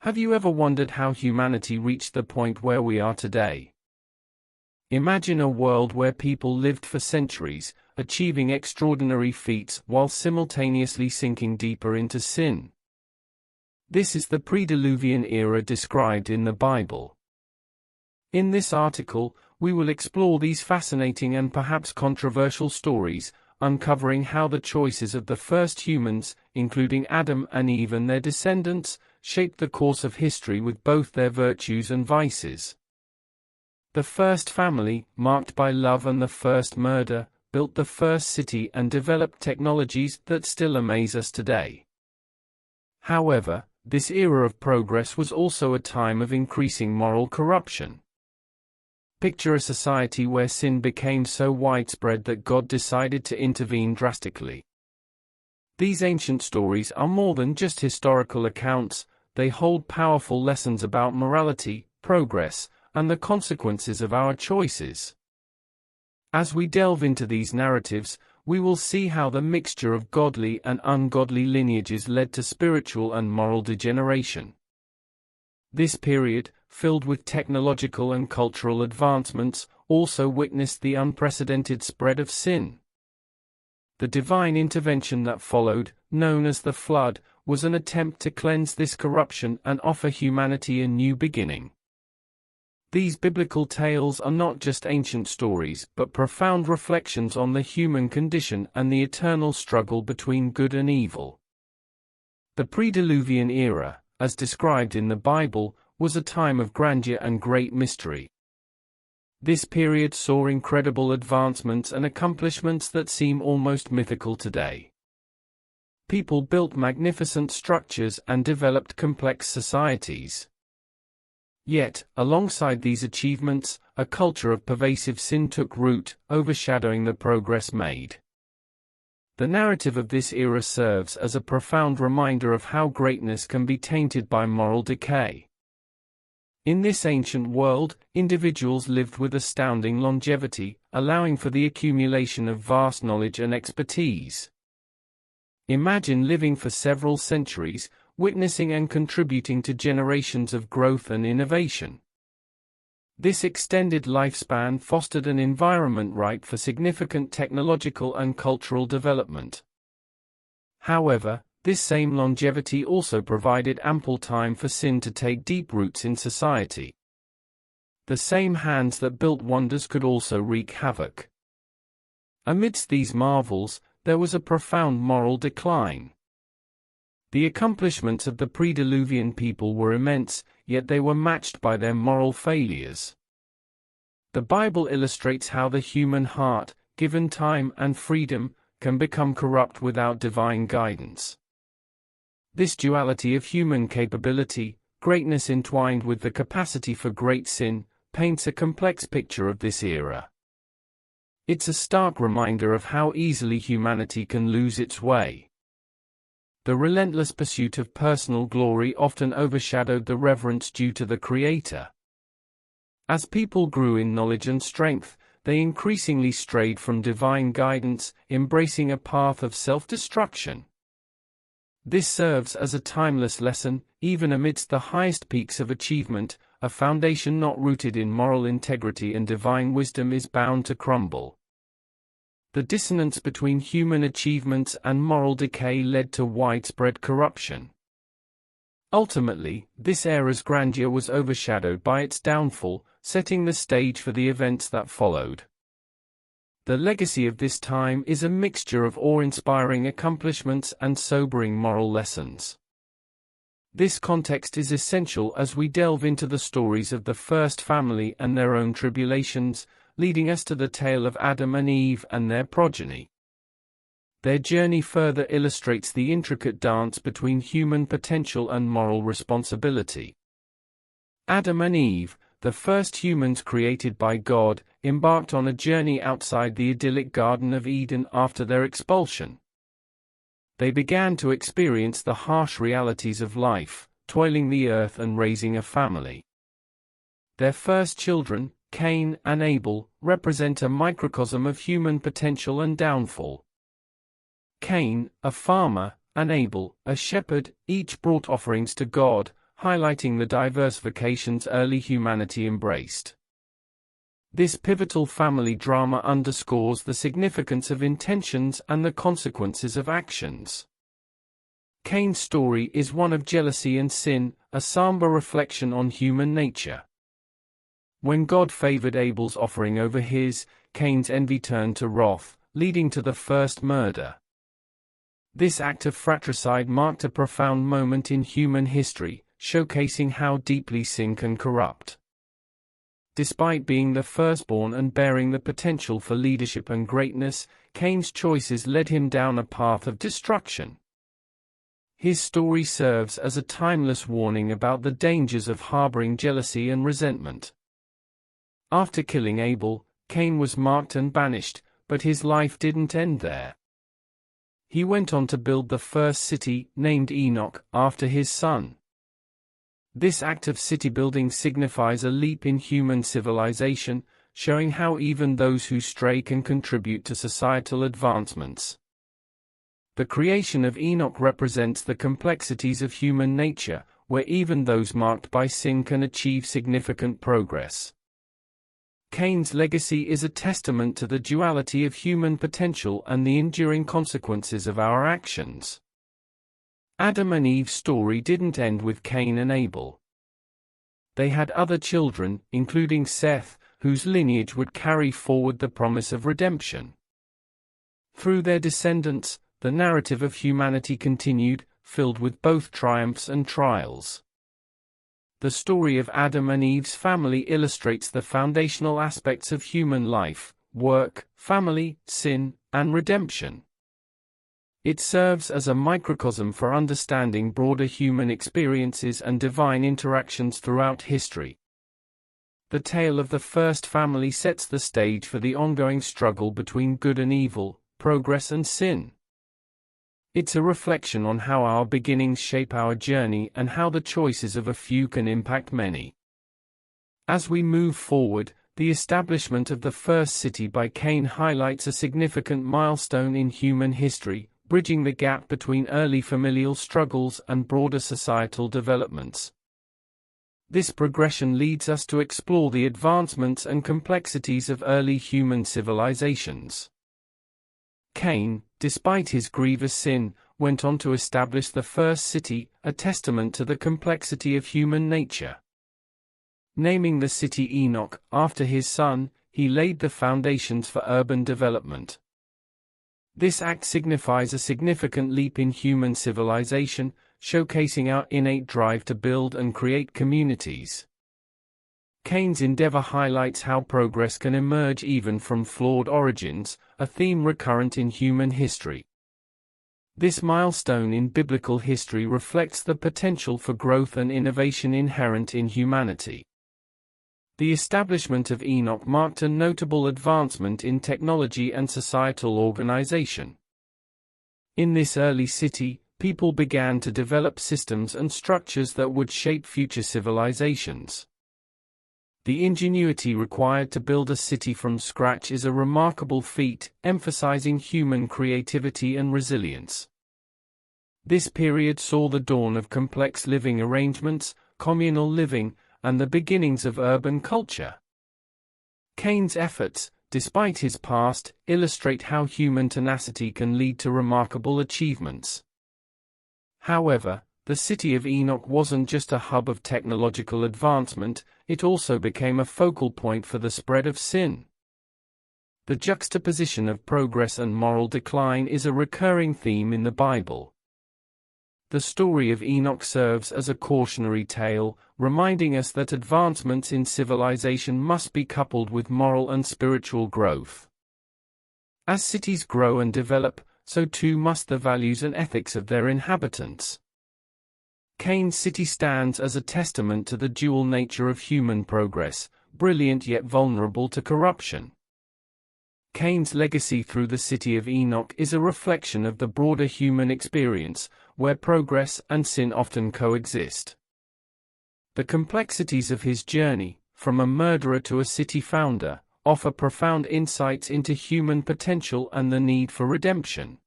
Have you ever wondered how humanity reached the point where we are today? Imagine a world where people lived for centuries, achieving extraordinary feats while simultaneously sinking deeper into sin. This is the pre-diluvian era described in the Bible. In this article, we will explore these fascinating and perhaps controversial stories, uncovering how the choices of the first humans, including Adam and Eve and their descendants, shaped the course of history with both their virtues and vices. The first family, marked by love and the first murder, built the first city and developed technologies that still amaze us today. However, this era of progress was also a time of increasing moral corruption. Picture a society where sin became so widespread that God decided to intervene drastically. These ancient stories are more than just historical accounts, they hold powerful lessons about morality, progress, and the consequences of our choices. As we delve into these narratives, we will see how the mixture of godly and ungodly lineages led to spiritual and moral degeneration. This period, filled with technological and cultural advancements, also witnessed the unprecedented spread of sin. The divine intervention that followed, known as the Flood, was an attempt to cleanse this corruption and offer humanity a new beginning. These biblical tales are not just ancient stories but profound reflections on the human condition and the eternal struggle between good and evil. The pre-diluvian era, as described in the Bible, was a time of grandeur and great mystery. This period saw incredible advancements and accomplishments that seem almost mythical today. People built magnificent structures and developed complex societies. Yet, alongside these achievements, a culture of pervasive sin took root, overshadowing the progress made. The narrative of this era serves as a profound reminder of how greatness can be tainted by moral decay. In this ancient world, individuals lived with astounding longevity, allowing for the accumulation of vast knowledge and expertise. Imagine living for several centuries, witnessing and contributing to generations of growth and innovation. This extended lifespan fostered an environment ripe for significant technological and cultural development. However, this same longevity also provided ample time for sin to take deep roots in society. The same hands that built wonders could also wreak havoc. Amidst these marvels, there was a profound moral decline. The accomplishments of the pre-diluvian people were immense, yet they were matched by their moral failures. The Bible illustrates how the human heart, given time and freedom, can become corrupt without divine guidance. This duality of human capability, greatness entwined with the capacity for great sin, paints a complex picture of this era. It's a stark reminder of how easily humanity can lose its way. The relentless pursuit of personal glory often overshadowed the reverence due to the Creator. As people grew in knowledge and strength, they increasingly strayed from divine guidance, embracing a path of self-destruction. This serves as a timeless lesson, even amidst the highest peaks of achievement, a foundation not rooted in moral integrity and divine wisdom is bound to crumble. The dissonance between human achievements and moral decay led to widespread corruption. Ultimately, this era's grandeur was overshadowed by its downfall, setting the stage for the events that followed. The legacy of this time is a mixture of awe-inspiring accomplishments and sobering moral lessons. This context is essential as we delve into the stories of the first family and their own tribulations, leading us to the tale of Adam and Eve and their progeny. Their journey further illustrates the intricate dance between human potential and moral responsibility. Adam and Eve, the first humans created by God, embarked on a journey outside the idyllic Garden of Eden after their expulsion. They began to experience the harsh realities of life, toiling the earth and raising a family. Their first children, Cain and Abel, represent a microcosm of human potential and downfall. Cain, a farmer, and Abel, a shepherd, each brought offerings to God, highlighting the diversifications early humanity embraced. This pivotal family drama underscores the significance of intentions and the consequences of actions. Cain's story is one of jealousy and sin, a somber reflection on human nature. When God favored Abel's offering over his, Cain's envy turned to wrath, leading to the first murder. This act of fratricide marked a profound moment in human history, showcasing how deeply sin can corrupt. Despite being the firstborn and bearing the potential for leadership and greatness, Cain's choices led him down a path of destruction. His story serves as a timeless warning about the dangers of harboring jealousy and resentment. After killing Abel, Cain was marked and banished, but his life didn't end there. He went on to build the first city, named Enoch, after his son. This act of city-building signifies a leap in human civilization, showing how even those who stray can contribute to societal advancements. The creation of Enoch represents the complexities of human nature, where even those marked by sin can achieve significant progress. Cain's legacy is a testament to the duality of human potential and the enduring consequences of our actions. Adam and Eve's story didn't end with Cain and Abel. They had other children, including Seth, whose lineage would carry forward the promise of redemption. Through their descendants, the narrative of humanity continued, filled with both triumphs and trials. The story of Adam and Eve's family illustrates the foundational aspects of human life: work, family, sin, and redemption. It serves as a microcosm for understanding broader human experiences and divine interactions throughout history. The tale of the first family sets the stage for the ongoing struggle between good and evil, progress and sin. It's a reflection on how our beginnings shape our journey and how the choices of a few can impact many. As we move forward, the establishment of the first city by Cain highlights a significant milestone in human history, bridging the gap between early familial struggles and broader societal developments. This progression leads us to explore the advancements and complexities of early human civilizations. Cain, despite his grievous sin, went on to establish the first city, a testament to the complexity of human nature. Naming the city Enoch after his son, he laid the foundations for urban development. This act signifies a significant leap in human civilization, showcasing our innate drive to build and create communities. Cain's endeavor highlights how progress can emerge even from flawed origins, a theme recurrent in human history. This milestone in biblical history reflects the potential for growth and innovation inherent in humanity. The establishment of Enoch marked a notable advancement in technology and societal organization. In this early city, people began to develop systems and structures that would shape future civilizations. The ingenuity required to build a city from scratch is a remarkable feat, emphasizing human creativity and resilience. This period saw the dawn of complex living arrangements, communal living, and the beginnings of urban culture. Cain's efforts, despite his past, illustrate how human tenacity can lead to remarkable achievements. However, the city of Enoch wasn't just a hub of technological advancement, it also became a focal point for the spread of sin. The juxtaposition of progress and moral decline is a recurring theme in the Bible. The story of Enoch serves as a cautionary tale, reminding us that advancements in civilization must be coupled with moral and spiritual growth. As cities grow and develop, so too must the values and ethics of their inhabitants. Cain's city stands as a testament to the dual nature of human progress, brilliant yet vulnerable to corruption. Cain's legacy through the city of Enoch is a reflection of the broader human experience, where progress and sin often coexist. The complexities of his journey, from a murderer to a city founder, offer profound insights into human potential and the need for redemption.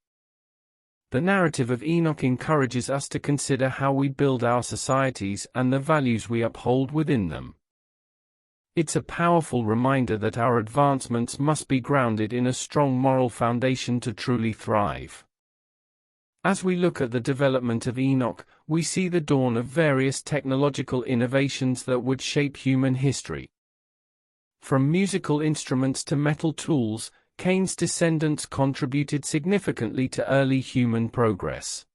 The narrative of Enoch encourages us to consider how we build our societies and the values we uphold within them. It's a powerful reminder that our advancements must be grounded in a strong moral foundation to truly thrive. As we look at the development of Enoch, we see the dawn of various technological innovations that would shape human history. From musical instruments to metal tools, Cain's descendants contributed significantly to early human progress.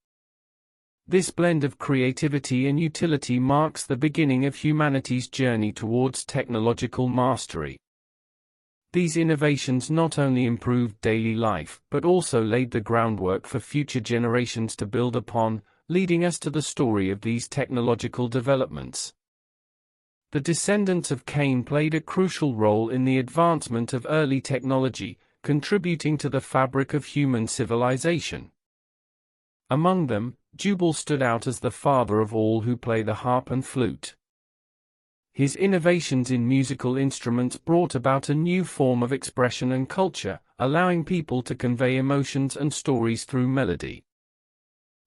This blend of creativity and utility marks the beginning of humanity's journey towards technological mastery. These innovations not only improved daily life but also laid the groundwork for future generations to build upon, leading us to the story of these technological developments. The descendants of Cain played a crucial role in the advancement of early technology, contributing to the fabric of human civilization. Among them, Jubal stood out as the father of all who play the harp and flute. His innovations in musical instruments brought about a new form of expression and culture, allowing people to convey emotions and stories through melody.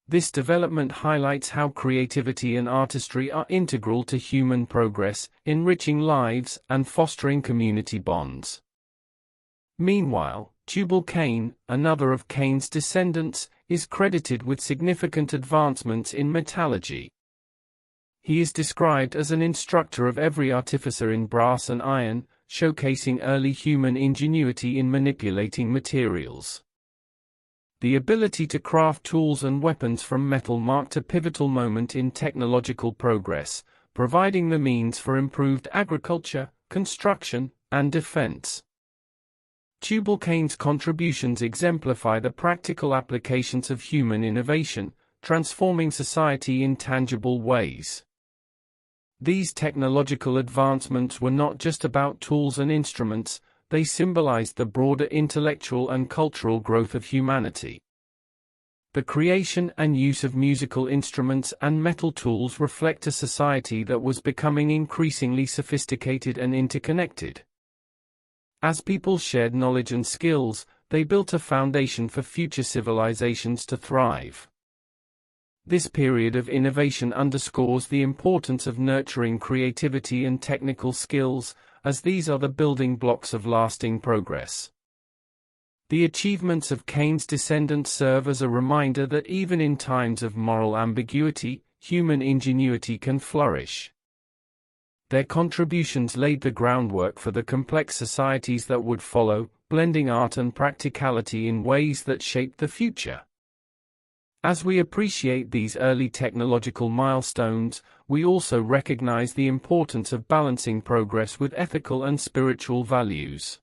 This development highlights how creativity and artistry are integral to human progress, enriching lives and fostering community bonds. Meanwhile, Tubal-Cain, another of Cain's descendants, is credited with significant advancements in metallurgy. He is described as an instructor of every artificer in brass and iron, showcasing early human ingenuity in manipulating materials. The ability to craft tools and weapons from metal marked a pivotal moment in technological progress, providing the means for improved agriculture, construction, and defense. Tubal-Cain's contributions exemplify the practical applications of human innovation, transforming society in tangible ways. These technological advancements were not just about tools and instruments, they symbolized the broader intellectual and cultural growth of humanity. The creation and use of musical instruments and metal tools reflect a society that was becoming increasingly sophisticated and interconnected. As people shared knowledge and skills, they built a foundation for future civilizations to thrive. This period of innovation underscores the importance of nurturing creativity and technical skills, as these are the building blocks of lasting progress. The achievements of Cain's descendants serve as a reminder that even in times of moral ambiguity, human ingenuity can flourish. Their contributions laid the groundwork for the complex societies that would follow, blending art and practicality in ways that shaped the future. As we appreciate these early technological milestones, we also recognize the importance of balancing progress with ethical and spiritual values.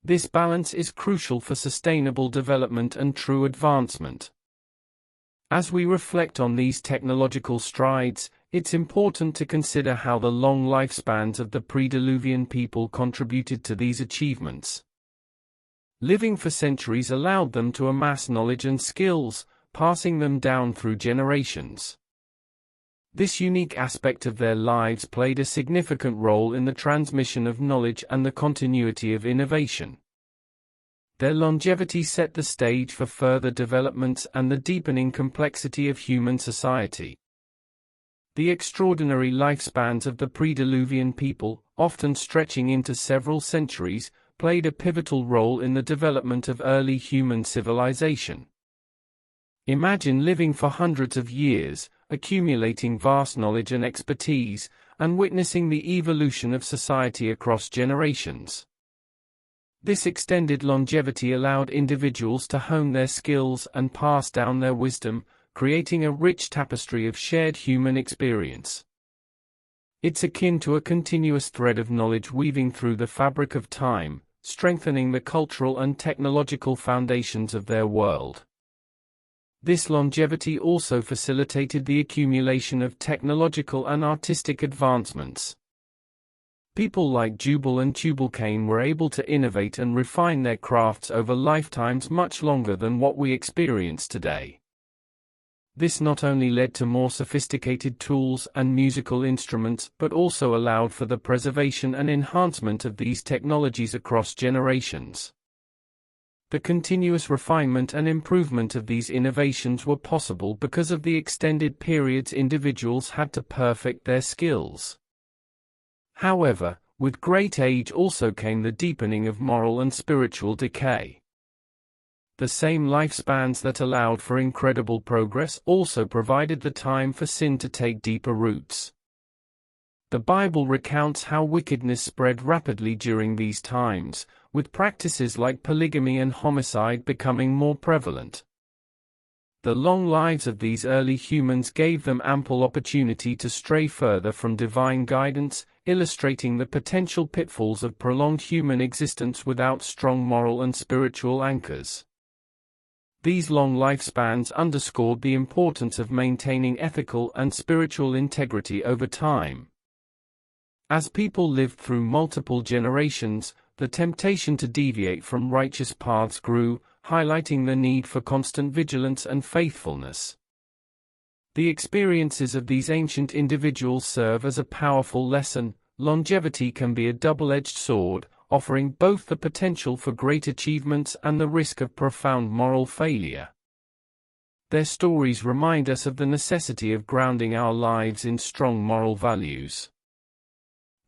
This balance is crucial for sustainable development and true advancement. As we reflect on these technological strides, it's important to consider how the long lifespans of the pre-diluvian people contributed to these achievements. Living for centuries allowed them to amass knowledge and skills, passing them down through generations. This unique aspect of their lives played a significant role in the transmission of knowledge and the continuity of innovation. Their longevity set the stage for further developments and the deepening complexity of human society. The extraordinary lifespans of the pre-diluvian people, often stretching into several centuries, played a pivotal role in the development of early human civilization. Imagine living for hundreds of years, accumulating vast knowledge and expertise, and witnessing the evolution of society across generations. This extended longevity allowed individuals to hone their skills and pass down their wisdom, creating a rich tapestry of shared human experience. It's akin to a continuous thread of knowledge weaving through the fabric of time, strengthening the cultural and technological foundations of their world. This longevity also facilitated the accumulation of technological and artistic advancements. People like Jubal and Tubal-Cain were able to innovate and refine their crafts over lifetimes much longer than what we experience today. This not only led to more sophisticated tools and musical instruments but also allowed for the preservation and enhancement of these technologies across generations. The continuous refinement and improvement of these innovations were possible because of the extended periods individuals had to perfect their skills. However, with great age also came the deepening of moral and spiritual decay. The same lifespans that allowed for incredible progress also provided the time for sin to take deeper roots. The Bible recounts how wickedness spread rapidly during these times, with practices like polygamy and homicide becoming more prevalent. The long lives of these early humans gave them ample opportunity to stray further from divine guidance, illustrating the potential pitfalls of prolonged human existence without strong moral and spiritual anchors. These long lifespans underscored the importance of maintaining ethical and spiritual integrity over time. As people lived through multiple generations, the temptation to deviate from righteous paths grew, highlighting the need for constant vigilance and faithfulness. The experiences of these ancient individuals serve as a powerful lesson. Longevity can be a double-edged sword, offering both the potential for great achievements and the risk of profound moral failure. Their stories remind us of the necessity of grounding our lives in strong moral values.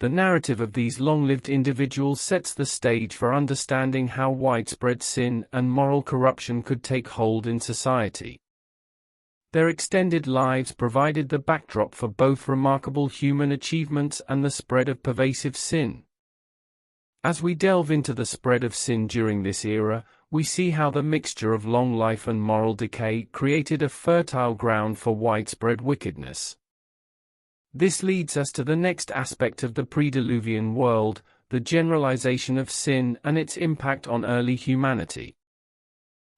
The narrative of these long-lived individuals sets the stage for understanding how widespread sin and moral corruption could take hold in society. Their extended lives provided the backdrop for both remarkable human achievements and the spread of pervasive sin. As we delve into the spread of sin during this era, we see how the mixture of long life and moral decay created a fertile ground for widespread wickedness. This leads us to the next aspect of the pre-diluvian world, the generalization of sin and its impact on early humanity.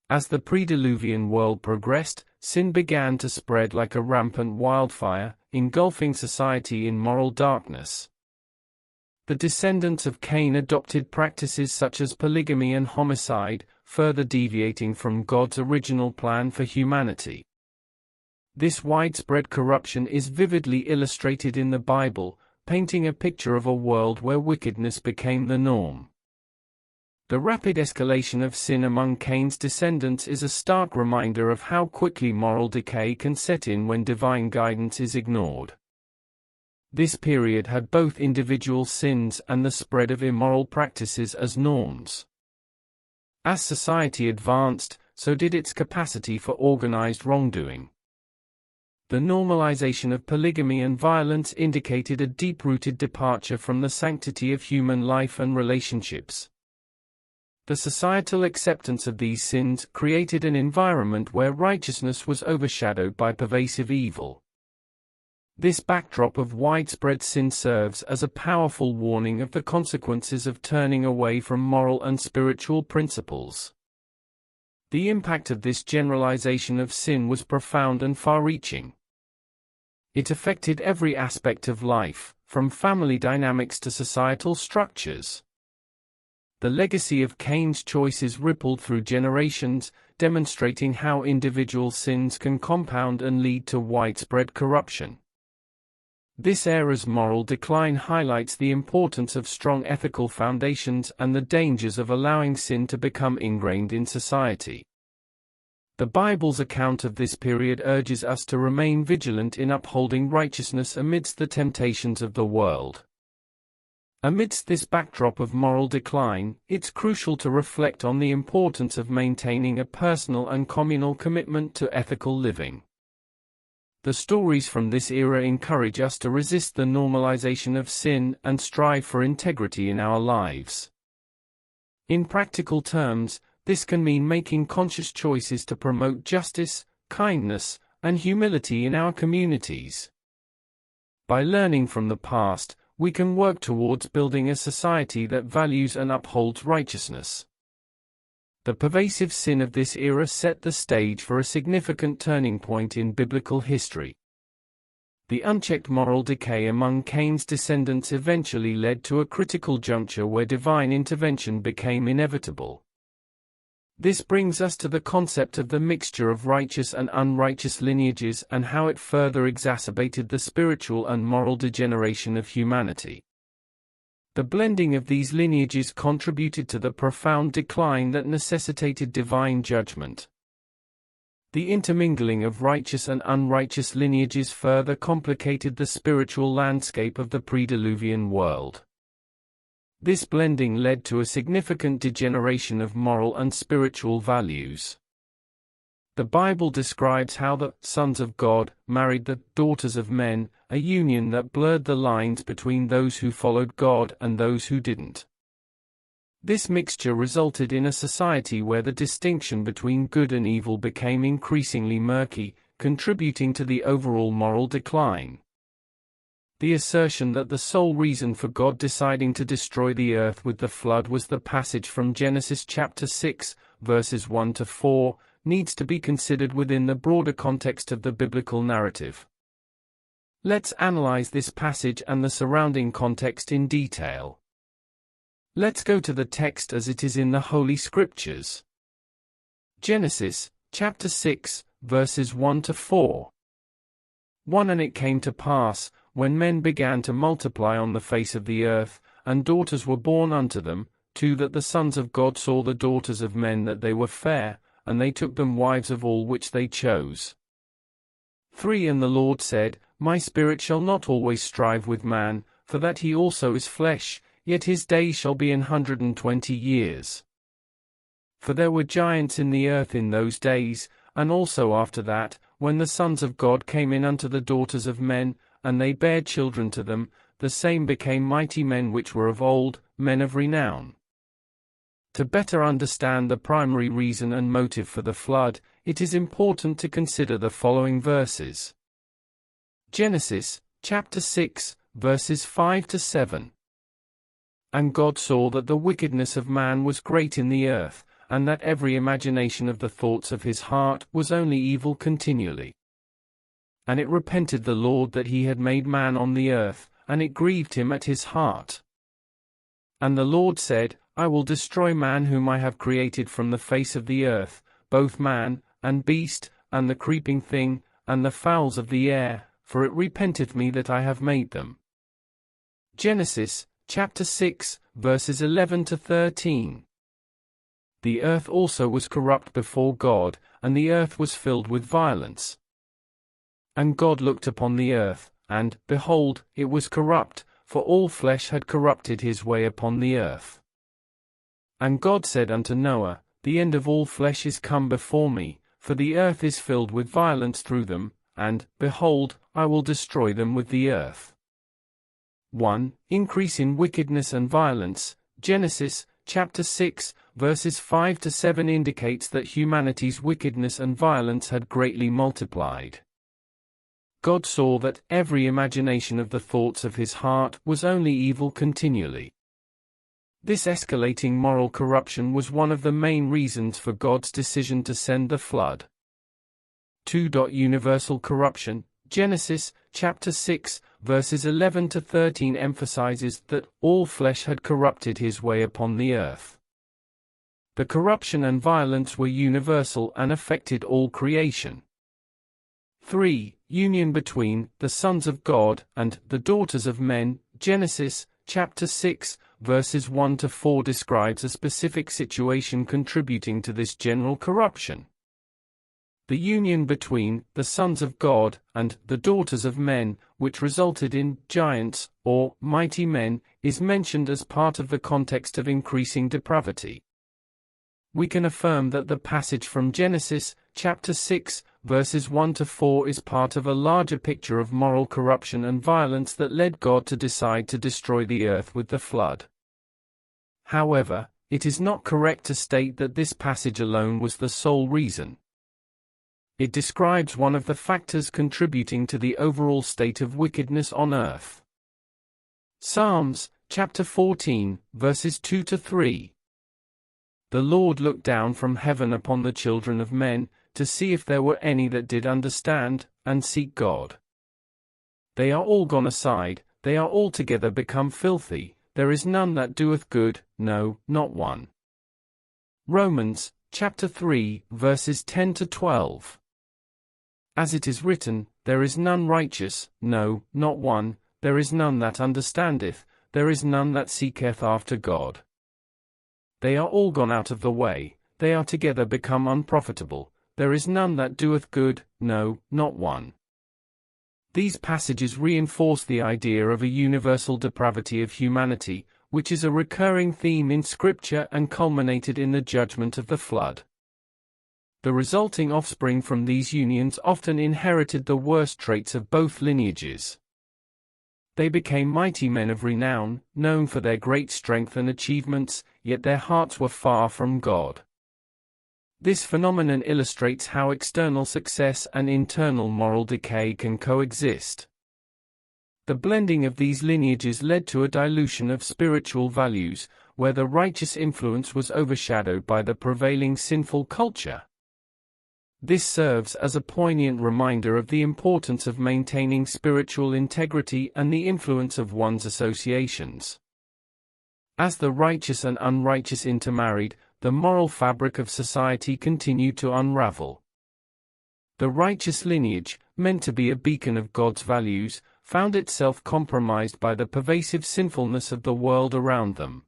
As the pre-diluvian world progressed, sin began to spread like a rampant wildfire, engulfing society in moral darkness. The descendants of Cain adopted practices such as polygamy and homicide, further deviating from God's original plan for humanity. This widespread corruption is vividly illustrated in the Bible, painting a picture of a world where wickedness became the norm. The rapid escalation of sin among Cain's descendants is a stark reminder of how quickly moral decay can set in when divine guidance is ignored. This period had both individual sins and the spread of immoral practices as norms. As society advanced, so did its capacity for organized wrongdoing. The normalization of polygamy and violence indicated a deep-rooted departure from the sanctity of human life and relationships. The societal acceptance of these sins created an environment where righteousness was overshadowed by pervasive evil. This backdrop of widespread sin serves as a powerful warning of the consequences of turning away from moral and spiritual principles. The impact of this generalization of sin was profound and far-reaching. It affected every aspect of life, from family dynamics to societal structures. The legacy of Cain's choices rippled through generations, demonstrating how individual sins can compound and lead to widespread corruption. This era's moral decline highlights the importance of strong ethical foundations and the dangers of allowing sin to become ingrained in society. The Bible's account of this period urges us to remain vigilant in upholding righteousness amidst the temptations of the world. Amidst this backdrop of moral decline, it's crucial to reflect on the importance of maintaining a personal and communal commitment to ethical living. The stories from this era encourage us to resist the normalization of sin and strive for integrity in our lives. In practical terms, this can mean making conscious choices to promote justice, kindness, and humility in our communities. By learning from the past, we can work towards building a society that values and upholds righteousness. The pervasive sin of this era set the stage for a significant turning point in biblical history. The unchecked moral decay among Cain's descendants eventually led to a critical juncture where divine intervention became inevitable. This brings us to the concept of the mixture of righteous and unrighteous lineages and how it further exacerbated the spiritual and moral degeneration of humanity. The blending of these lineages contributed to the profound decline that necessitated divine judgment. The intermingling of righteous and unrighteous lineages further complicated the spiritual landscape of the pre-diluvian world. This blending led to a significant degeneration of moral and spiritual values. The Bible describes how the sons of God married the daughters of men, a union that blurred the lines between those who followed God and those who didn't. This mixture resulted in a society where the distinction between good and evil became increasingly murky, contributing to the overall moral decline. The assertion that the sole reason for God deciding to destroy the earth with the flood was the passage from Genesis chapter 6, verses 1 to 4, needs to be considered within the broader context of the biblical narrative. Let's analyze this passage and the surrounding context in detail. Let's go to the text as it is in the Holy Scriptures. Genesis, chapter 6, verses 1 to 4. 1 And it came to pass, when men began to multiply on the face of the earth, and daughters were born unto them, 2 That the sons of God saw the daughters of men that they were fair, and they took them wives of all which they chose. 3 And the Lord said, My spirit shall not always strive with man, for that he also is flesh, yet his days shall be 120 years. For there were giants in the earth in those days, and also after that, when the sons of God came in unto the daughters of men, and they bare children to them, the same became mighty men which were of old, men of renown. To better understand the primary reason and motive for the flood, it is important to consider the following verses. Genesis, chapter 6, verses 5 to 7. And God saw that the wickedness of man was great in the earth, and that every imagination of the thoughts of his heart was only evil continually. And it repented the Lord that he had made man on the earth, and it grieved him at his heart. And the Lord said, I will destroy man whom I have created from the face of the earth, both man, and beast, and the creeping thing, and the fowls of the air, for it repenteth me that I have made them. Genesis, chapter 6, verses 11 to 13. The earth also was corrupt before God, and the earth was filled with violence. And God looked upon the earth, and, behold, it was corrupt, for all flesh had corrupted his way upon the earth. And God said unto Noah, The end of all flesh is come before me, for the earth is filled with violence through them, and, behold, I will destroy them with the earth. 1. Increase in wickedness and violence. Genesis, chapter 6, verses 5 to 7 indicates that humanity's wickedness and violence had greatly multiplied. God saw that every imagination of the thoughts of his heart was only evil continually. This escalating moral corruption was one of the main reasons for God's decision to send the flood. 2. Universal corruption. Genesis, chapter 6, verses 11 to 13 emphasizes that all flesh had corrupted his way upon the earth. The corruption and violence were universal and affected all creation. 3. Union between the sons of God and the daughters of men. Genesis, chapter 6, verses 1 to 4 describes a specific situation contributing to this general corruption. The union between the sons of God and the daughters of men, which resulted in giants, or mighty men, is mentioned as part of the context of increasing depravity. We can affirm that the passage from Genesis, chapter 6, verses 1 to 4 is part of a larger picture of moral corruption and violence that led God to decide to destroy the earth with the flood. However, it is not correct to state that this passage alone was the sole reason. It describes one of the factors contributing to the overall state of wickedness on earth. Psalms, chapter 14, verses 2 to 3. The Lord looked down from heaven upon the children of men, to see if there were any that did understand, and seek God. They are all gone aside, they are altogether become filthy, there is none that doeth good, no, not one. Romans, chapter 3, verses 10 to 12. As it is written, there is none righteous, no, not one, there is none that understandeth, there is none that seeketh after God. They are all gone out of the way, they are together become unprofitable, there is none that doeth good, no, not one. These passages reinforce the idea of a universal depravity of humanity, which is a recurring theme in Scripture and culminated in the judgment of the flood. The resulting offspring from these unions often inherited the worst traits of both lineages. They became mighty men of renown, known for their great strength and achievements, yet their hearts were far from God. This phenomenon illustrates how external success and internal moral decay can coexist. The blending of these lineages led to a dilution of spiritual values, where the righteous influence was overshadowed by the prevailing sinful culture. This serves as a poignant reminder of the importance of maintaining spiritual integrity and the influence of one's associations. As the righteous and unrighteous intermarried, the moral fabric of society continued to unravel. The righteous lineage, meant to be a beacon of God's values, found itself compromised by the pervasive sinfulness of the world around them.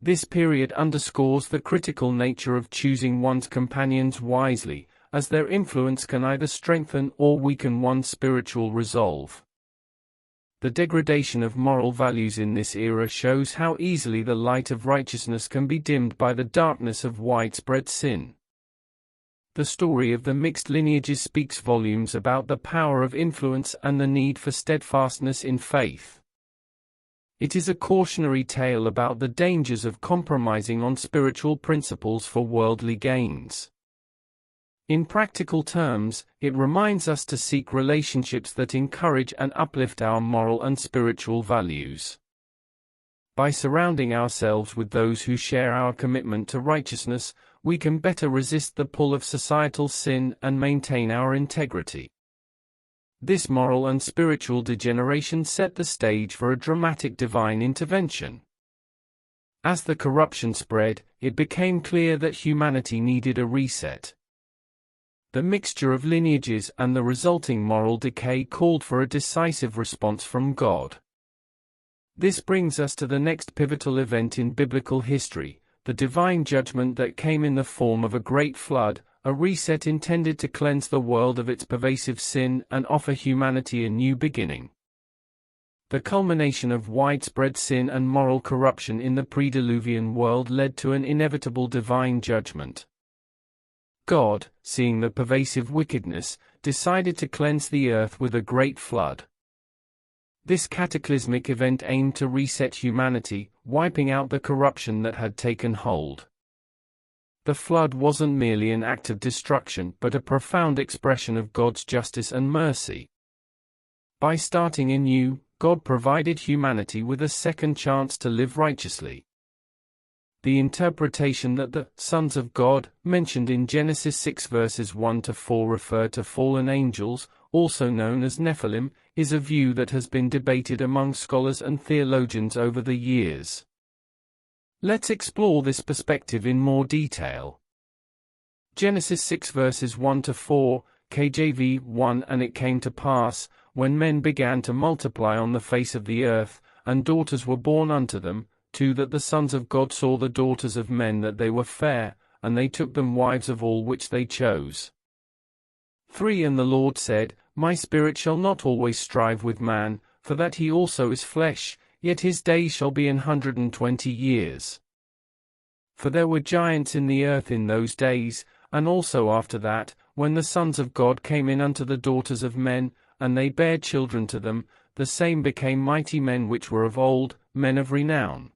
This period underscores the critical nature of choosing one's companions wisely, as their influence can either strengthen or weaken one's spiritual resolve. The degradation of moral values in this era shows how easily the light of righteousness can be dimmed by the darkness of widespread sin. The story of the mixed lineages speaks volumes about the power of influence and the need for steadfastness in faith. It is a cautionary tale about the dangers of compromising on spiritual principles for worldly gains. In practical terms, it reminds us to seek relationships that encourage and uplift our moral and spiritual values. By surrounding ourselves with those who share our commitment to righteousness, we can better resist the pull of societal sin and maintain our integrity. This moral and spiritual degeneration set the stage for a dramatic divine intervention. As the corruption spread, it became clear that humanity needed a reset. The mixture of lineages and the resulting moral decay called for a decisive response from God. This brings us to the next pivotal event in biblical history, the divine judgment that came in the form of a great flood, a reset intended to cleanse the world of its pervasive sin and offer humanity a new beginning. The culmination of widespread sin and moral corruption in the pre-diluvian world led to an inevitable divine judgment. God, seeing the pervasive wickedness, decided to cleanse the earth with a great flood. This cataclysmic event aimed to reset humanity, wiping out the corruption that had taken hold. The flood wasn't merely an act of destruction but a profound expression of God's justice and mercy. By starting anew, God provided humanity with a second chance to live righteously. The interpretation that the sons of God, mentioned in Genesis 6 verses 1-4 refer to fallen angels, also known as Nephilim, is a view that has been debated among scholars and theologians over the years. Let's explore this perspective in more detail. Genesis 6 verses 1-4, KJV 1 And it came to pass, when men began to multiply on the face of the earth, and daughters were born unto them, 2 That the sons of God saw the daughters of men that they were fair, and they took them wives of all which they chose. 3 And the Lord said, My spirit shall not always strive with man, for that he also is flesh, yet his days shall be 120 years. For there were giants in the earth in those days, and also after that, when the sons of God came in unto the daughters of men, and they bare children to them, the same became mighty men which were of old, men of renown.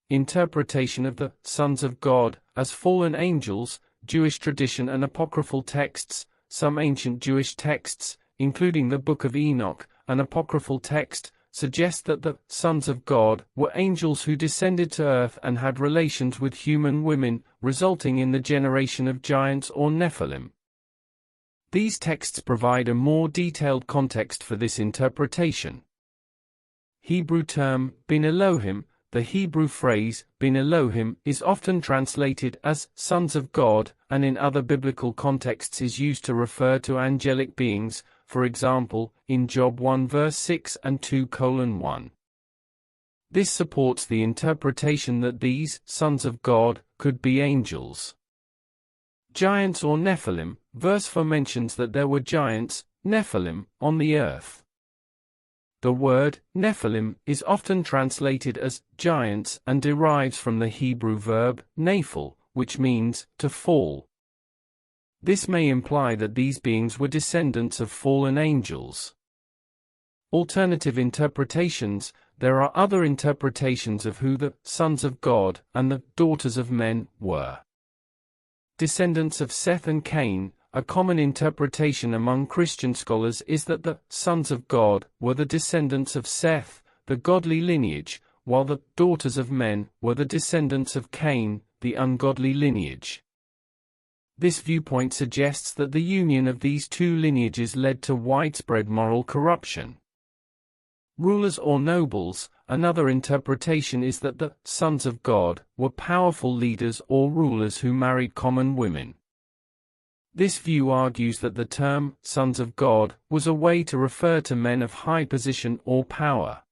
Interpretation of the sons of God as fallen angels, Jewish tradition and apocryphal texts. Some ancient Jewish texts, including the Book of Enoch, an apocryphal text, suggest that the sons of God were angels who descended to earth and had relations with human women, resulting in the generation of giants or Nephilim. These texts provide a more detailed context for this interpretation. Hebrew term, bin Elohim. The Hebrew phrase, bin Elohim, is often translated as sons of God, and in other biblical contexts is used to refer to angelic beings, for example, in Job 1 verse 6 and 2:1. This supports the interpretation that these sons of God could be angels. Giants or Nephilim, verse 4 mentions that there were giants, Nephilim, on the earth. The word Nephilim is often translated as giants and derives from the Hebrew verb nephil, which means to fall. This may imply that these beings were descendants of fallen angels. Alternative interpretations: there are other interpretations of who the sons of God and the daughters of men were. Descendants of Seth and Cain. A common interpretation among Christian scholars is that the sons of God were the descendants of Seth, the godly lineage, while the daughters of men were the descendants of Cain, the ungodly lineage. This viewpoint suggests that the union of these two lineages led to widespread moral corruption. Rulers or nobles. Another interpretation is that the sons of God were powerful leaders or rulers who married common women. This view argues that the term sons of God was a way to refer to men of high position or power.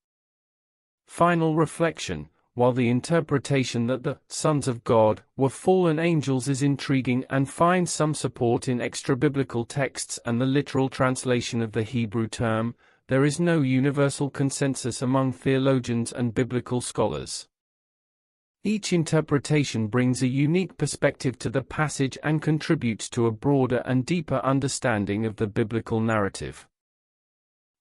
Final reflection: while the interpretation that the sons of God were fallen angels is intriguing and finds some support in extra-biblical texts and the literal translation of the Hebrew term, there is no universal consensus among theologians and biblical scholars. Each interpretation brings a unique perspective to the passage and contributes to a broader and deeper understanding of the biblical narrative.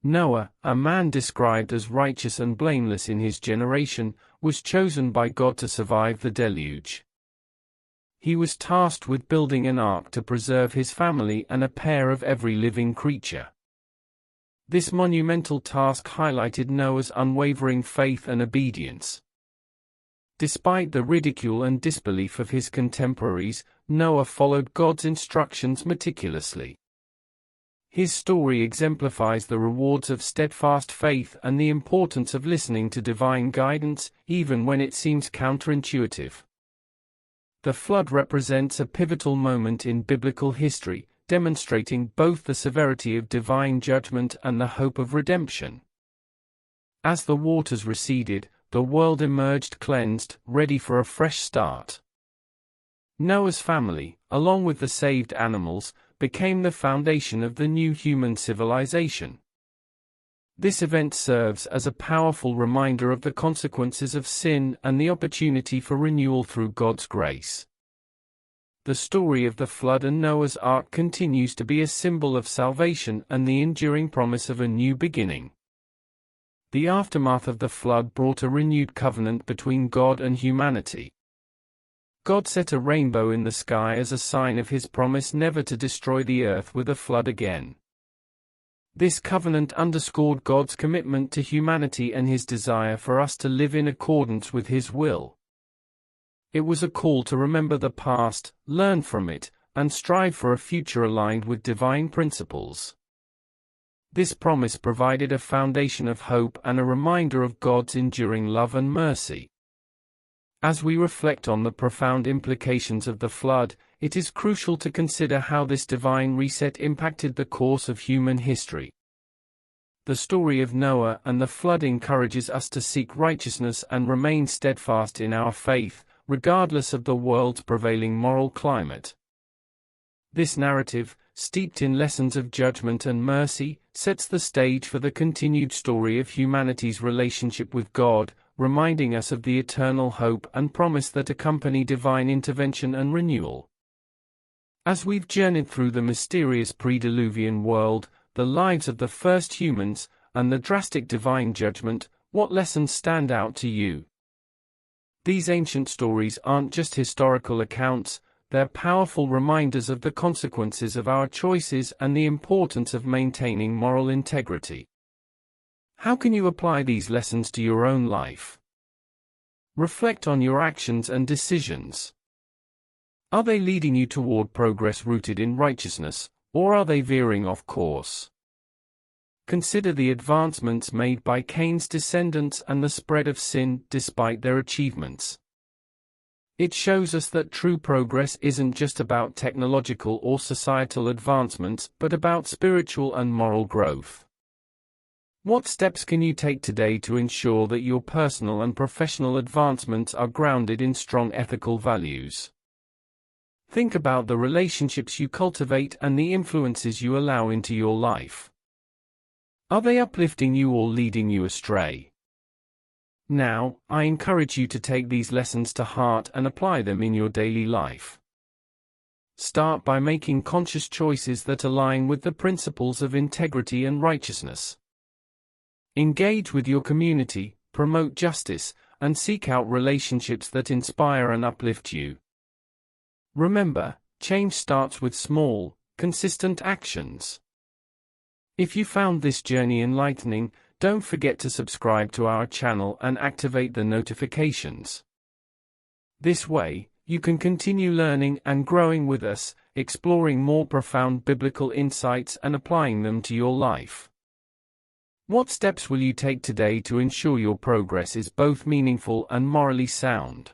Noah, a man described as righteous and blameless in his generation, was chosen by God to survive the deluge. He was tasked with building an ark to preserve his family and a pair of every living creature. This monumental task highlighted Noah's unwavering faith and obedience. Despite the ridicule and disbelief of his contemporaries, Noah followed God's instructions meticulously. His story exemplifies the rewards of steadfast faith and the importance of listening to divine guidance, even when it seems counterintuitive. The flood represents a pivotal moment in biblical history, demonstrating both the severity of divine judgment and the hope of redemption. As the waters receded, the world emerged cleansed, ready for a fresh start. Noah's family, along with the saved animals, became the foundation of the new human civilization. This event serves as a powerful reminder of the consequences of sin and the opportunity for renewal through God's grace. The story of the flood and Noah's Ark continues to be a symbol of salvation and the enduring promise of a new beginning. The aftermath of the flood brought a renewed covenant between God and humanity. God set a rainbow in the sky as a sign of his promise never to destroy the earth with a flood again. This covenant underscored God's commitment to humanity and his desire for us to live in accordance with his will. It was a call to remember the past, learn from it, and strive for a future aligned with divine principles. This promise provided a foundation of hope and a reminder of God's enduring love and mercy. As we reflect on the profound implications of the flood, it is crucial to consider how this divine reset impacted the course of human history. The story of Noah and the flood encourages us to seek righteousness and remain steadfast in our faith, regardless of the world's prevailing moral climate. This narrative, steeped in lessons of judgment and mercy, sets the stage for the continued story of humanity's relationship with God, reminding us of the eternal hope and promise that accompany divine intervention and renewal. As we've journeyed through the mysterious pre-diluvian world, the lives of the first humans, and the drastic divine judgment, what lessons stand out to you? These ancient stories aren't just historical accounts, they're powerful reminders of the consequences of our choices and the importance of maintaining moral integrity. How can you apply these lessons to your own life? Reflect on your actions and decisions. Are they leading you toward progress rooted in righteousness, or are they veering off course? Consider the advancements made by Cain's descendants and the spread of sin despite their achievements. It shows us that true progress isn't just about technological or societal advancements but about spiritual and moral growth. What steps can you take today to ensure that your personal and professional advancements are grounded in strong ethical values? Think about the relationships you cultivate and the influences you allow into your life. Are they uplifting you or leading you astray? Now, I encourage you to take these lessons to heart and apply them in your daily life. Start by making conscious choices that align with the principles of integrity and righteousness. Engage with your community, promote justice, and seek out relationships that inspire and uplift you. Remember, change starts with small, consistent actions. If you found this journey enlightening, don't forget to subscribe to our channel and activate the notifications. This way, you can continue learning and growing with us, exploring more profound biblical insights and applying them to your life. What steps will you take today to ensure your progress is both meaningful and morally sound?